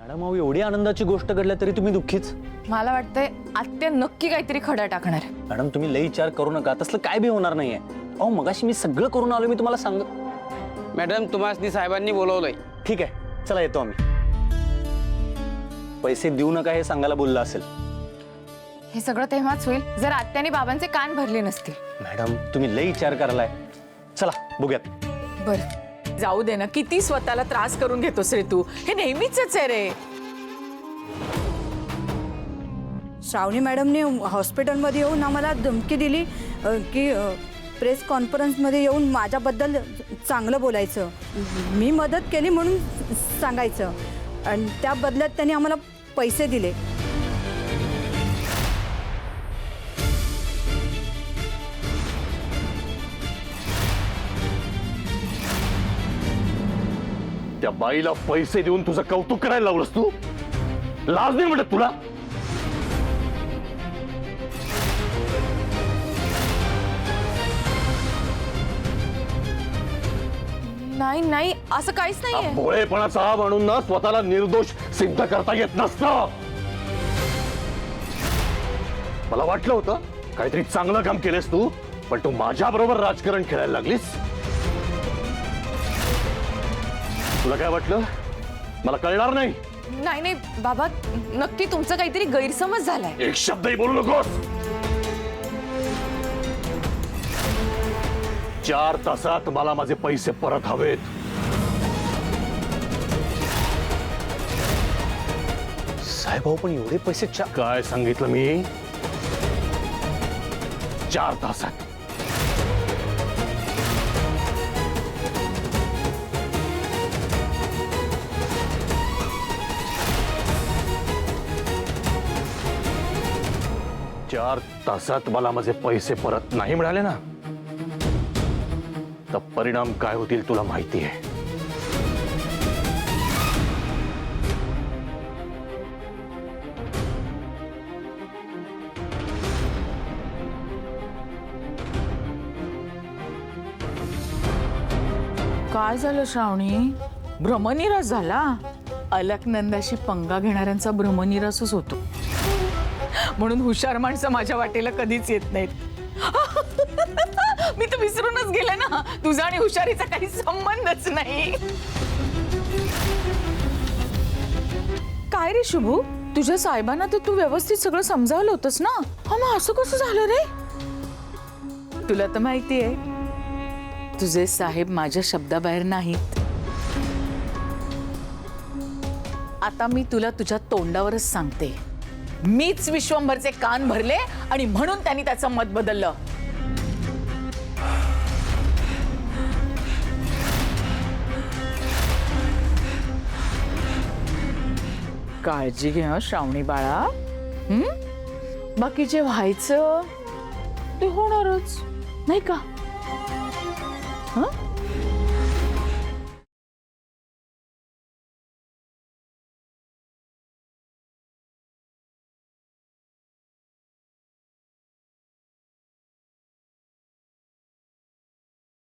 Madam अहो एवढी आनंदाची गोष्ट घडल्या तरी तुम्ही दुःखीच. मला वाटतंय आत्या नक्की काहीतरी खडा टाकणार. मॅडम तुम्ही लई विचार करू नका, तसलं काय बी होणार नाहीये. अहो मगाशी मी सगळं करून आलो, मी तुम्हाला सांग. मॅडम तुम्हाला साहेबांनी बोलवलंय. ठीक आहे चला येतो आम्ही. पैसे देऊ नका हे सांगायला बोललं असेल. हे सगळं तेव्हाच होईल जर आत्याने बाबांचे कान भरले नसतील. मॅडम तुम्ही लई विचार करायलाय. चला बघूयात. बरं जाऊ दे ना, किती स्वतःला त्रास करून घेतोस रे तू. हे नेहमीच आहे रे. श्रावणी मॅडमने हॉस्पिटलमध्ये येऊन आम्हाला धमकी दिली की प्रेस कॉन्फरन्समध्ये येऊन माझ्याबद्दल चांगलं बोलायचं, मी मदत केली म्हणून सांगायचं, आणि त्या बदल्यात त्यांनी आम्हाला पैसे दिले. त्या बाईला पैसे देऊन तुझं कौतुक करायला लावलंस तू. लाज नाही म्हणत तुला. नाही नाही असं काहीच नाहीये. भोळेपणाचा हा म्हणून ना स्वतःला निर्दोष सिद्ध करता येत नसतं. मला वाटलं होतं काहीतरी चांगलं काम केलंस तू, पण तू माझ्या बरोबर राजकारण खेळायला लागलीस. तुला काय वाटलं मला कळणार नाही? नाही नाही बाबा, नक्की तुमचं काहीतरी गैरसमज झालाय. एक शब्दही बोलू नकोस. 4 तासात मला माझे पैसे परत हवेत. साहेब अहो पण एवढे पैसे काय सांगितलं मी? 4 तासात.4 तासात मला माझे पैसे परत नाही मिळाले ना, तर परिणाम काय होतील तुला माहिती आहे. काय झालं श्रावणी? भ्रमनिरास झाला? अलकनंदाशी पंगा घेणाऱ्यांचा भ्रमनिरासच होतो. म्हणून हुशार माणसं माझ्या वाटेला कधीच येत नाहीत. मी तर विसरूनच गेले ना, तुझा आणि हुशारीचा काही संबंधच नाही. काय रे शुभू, तुझ्या साहेबांना तर तू व्यवस्थित सगळं समजावलं होतंस ना. हा मग असं कसं झालं रे? तुला तर माहिती आहे तुझे साहेब माझ्या शब्दाबाहेर नाहीत. आता मी तुला तुझ्या तोंडावरच सांगते, मीच विश्वंभरचे कान भरले आणि म्हणून त्यांनी त्याचं मत बदललं. काळजी घे श्रावणी बाळा. बाकी जे व्हायचं ते होणारच नाही का?